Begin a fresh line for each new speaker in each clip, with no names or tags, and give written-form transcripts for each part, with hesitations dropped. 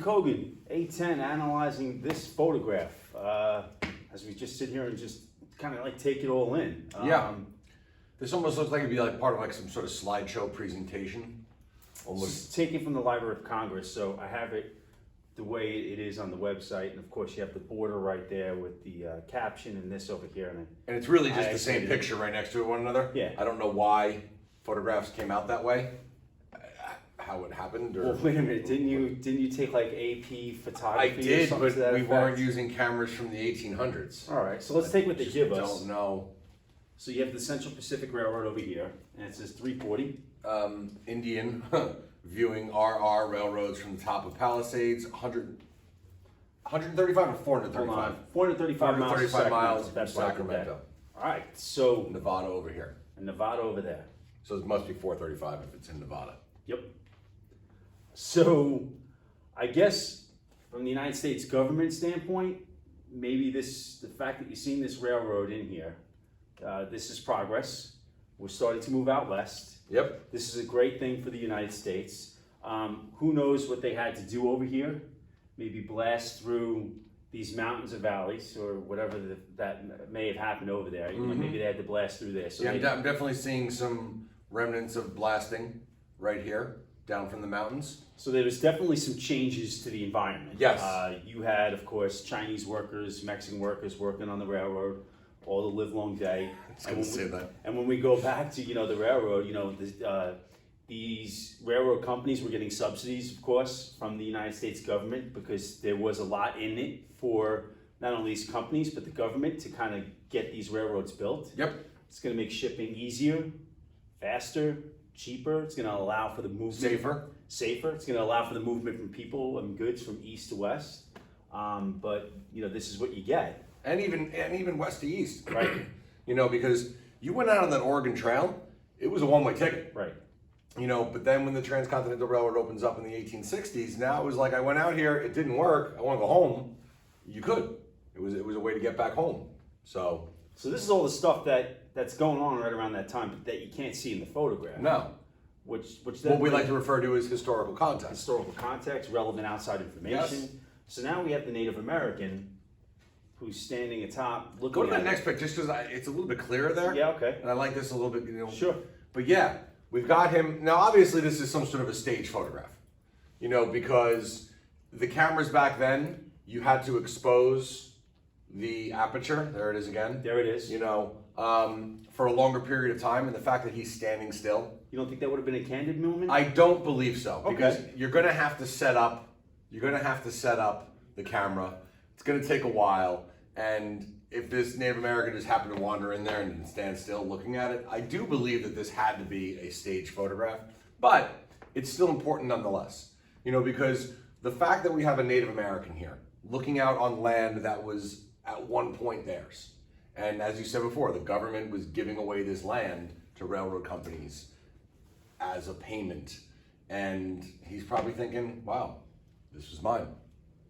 Kogan, A10, analyzing this photograph as we just sit here and just kind of like take it all in.
Yeah. This almost looks like it'd be like part of like some sort of slideshow presentation.
Almost taken from the Library of Congress, so I have it the way it is on the website, and of course you have the border right there with the caption and this over here.
And it's really just
I
the same
edited
picture right next to one another.
Yeah.
I don't know why photographs came out that way, how it happened. Or
Well, wait a minute, didn't you take like AP
I
photography or
did,
something
but
to that
we
effect?
weren't using cameras from the 1800s.
All right, so let's take what they
Just
give us.
Don't know.
So you have the Central Pacific Railroad over here, and it says 340.
Indian viewing RR railroads from the top of Palisades, 135 or 435?
Hold on, 435 miles to
435
Sacramento.
miles from
That's what I did
Sacramento.
that. All right, so
Nevada over here.
Nevada over there.
So it must be 435 if it's in Nevada.
Yep. So I guess from the United States government standpoint, maybe the fact that you're seeing this railroad in here, this is progress. We're starting to move out west.
Yep.
This is a great thing for the United States. Who knows what they had to do over here? Maybe blast through these mountains or valleys or whatever that may have happened over there. You know, maybe they had to blast through there. So
Yeah,
maybe,
I'm definitely seeing some remnants of blasting right here, down from the mountains.
so there was definitely some changes to the environment.
Yes.
You had, of course, Chinese workers, Mexican workers working on the railroad all the live long day.
I was going to say that.
And when we go back to, the railroad, these railroad companies were getting subsidies, of course, from the United States government because there was a lot in it for not only these companies, but the government to kind of get these railroads built.
Yep.
It's going to make shipping easier, faster, cheaper. It's going to allow for the movement. Safer. It's going to allow for the movement from people and goods from east to west. But, this is what you get.
And even west to east.
Right.
Because you went out on that Oregon Trail, it was a one-way ticket.
Right.
But then when the Transcontinental Railroad opens up in the 1860s, now it was like, I went out here, it didn't work, I want to go home. You could. It was a way to get back home. So
this is all the stuff that's going on right around that time, but that you can't see in the photograph.
no.
Which
What we like to refer to as historical context.
historical context, relevant outside information.
Yes.
So now we have the Native American who's standing atop, looking
Go to that
at
next picture, just because it's a little bit clearer there.
Yeah, okay.
And I like this a little bit,
Sure.
But yeah, we've got him. Now, obviously, this is some sort of a stage photograph, because the cameras back then, you had to expose the aperture. There it is again.
There it is.
For a longer period of time, and the fact that he's standing still.
You don't think that would have been a candid moment?
I don't believe so, because
Okay.
you're going to have to set up. You're going to have to set up the camera. It's going to take a while, and if this Native American just happened to wander in there and stand still looking at it, I do believe that this had to be a stage photograph. But it's still important nonetheless, because the fact that we have a Native American here looking out on land that was at one point theirs, and as you said before, the government was giving away this land to railroad companies as a payment, and he's probably thinking, wow, this was mine.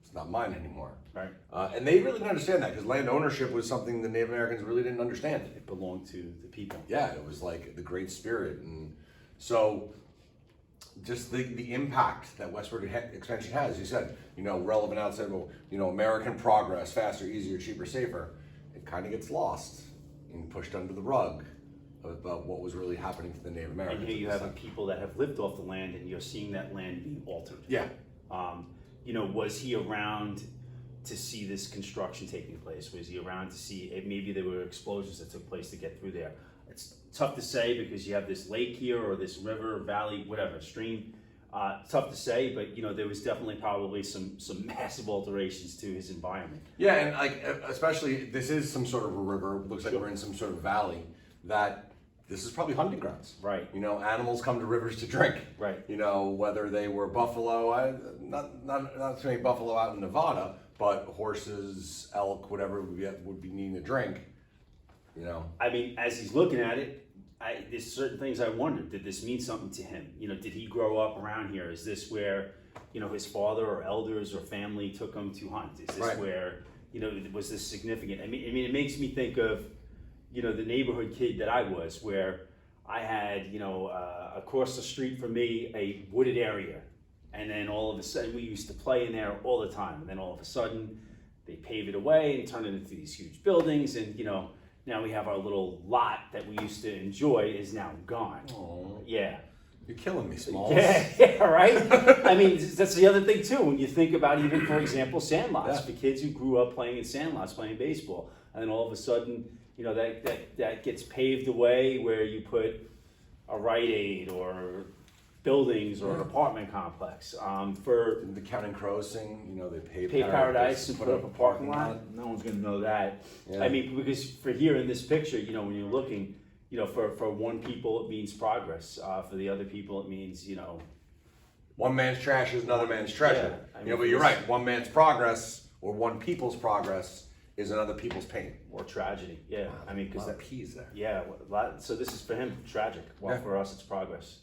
It's not mine anymore.
Right.
And they really didn't understand that, because land ownership was something the Native Americans really didn't understand.
It belonged to the people.
Yeah, it was like the Great Spirit. And so just the impact that westward expansion has, you said, relevant outside, American progress, faster, easier, cheaper, safer, it kind of gets lost and pushed under the rug about what was really happening to the Native Americans.
And here you have people that have lived off the land, and you're seeing that land being altered.
Yeah.
Was he around to see this construction taking place? Was he around to see maybe there were explosions that took place to get through there? It's tough to say because you have this lake here or this river, valley, whatever, stream. Tough to say, but there was definitely probably some massive alterations to his environment.
Yeah, and especially this is some sort of a river. Looks like we're in some sort of valley. That this is probably hunting grounds.
Right.
Animals come to rivers to drink.
Right.
Whether they were buffalo, not too many buffalo out in Nevada, but horses, elk, whatever would be needing a drink.
I mean, as he's looking at it, there's certain things I wondered. Did this mean something to him? Did he grow up around here? Is this where, his father or elders or family took him to hunt? Is this
Right.
where, was this significant? I mean, it makes me think of, the neighborhood kid that I was, where I had, across the street from me, a wooded area. And then all of a sudden, we used to play in there all the time. And then all of a sudden, they pave it away and turn it into these huge buildings. And, you know, now we have our little lot that we used to enjoy is now gone.
Oh,
Yeah.
you're killing me, Smalls.
Yeah, right? I mean, that's the other thing too. When you think about even, for example, sandlots,
Yeah.
for kids who grew up playing in sandlots, playing baseball, and then all of a sudden, you know, that gets paved away where you put a Rite Aid or buildings or an apartment complex. For
The Counting Crows thing, you know, they paved
Paradise and put up a parking lot, no one's gonna know that.
Yeah.
I mean, because for here in this picture, you know, when you're looking, you know, for one people it means progress. For the other people it means, you know,
One man's trash is another man's treasure.
Yeah, I
You know,
mean,
but you're
it's-
right. One man's progress or one people's progress is another people's pain.
or tragedy. Yeah, I mean, because
a lot of
that.
P's there.
Yeah, so this is for him tragic. While
Yeah.
for us it's progress.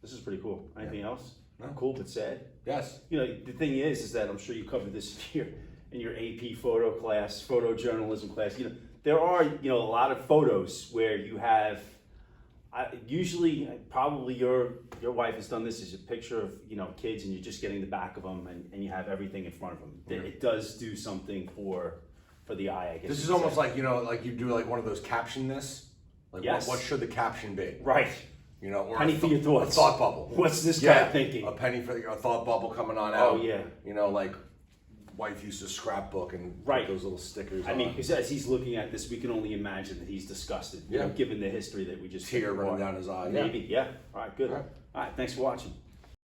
This is pretty cool. Anything else?
No.
Cool but sad.
Yes.
You know, the thing is that I'm sure you covered this in your AP photo class, photojournalism class. You know, there are, you know, a lot of photos where you have. Usually, probably your wife has done this. Is a picture of, you know, kids, and you're just getting the back of them, and you have everything in front of them. It does do something for the eye, I guess.
This
you
is
could
almost
say.
like, you know, like you do like one of those caption this. Like
Yes.
what should the caption be?
Right.
You know, or
Penny for your thoughts.
A thought bubble.
What's this guy
Yeah,
thinking?
A penny for a thought bubble coming on
Oh,
out.
yeah.
You know, like wife used to scrapbook and
Right.
put those little stickers
I
on.
mean, because as he's looking at this, we can only imagine that he's disgusted. You know,
Yeah.
given the history that we just
Tear
took
running
apart.
down his eye.
Maybe, yeah. All right, good.
All right.
All right, thanks for watching.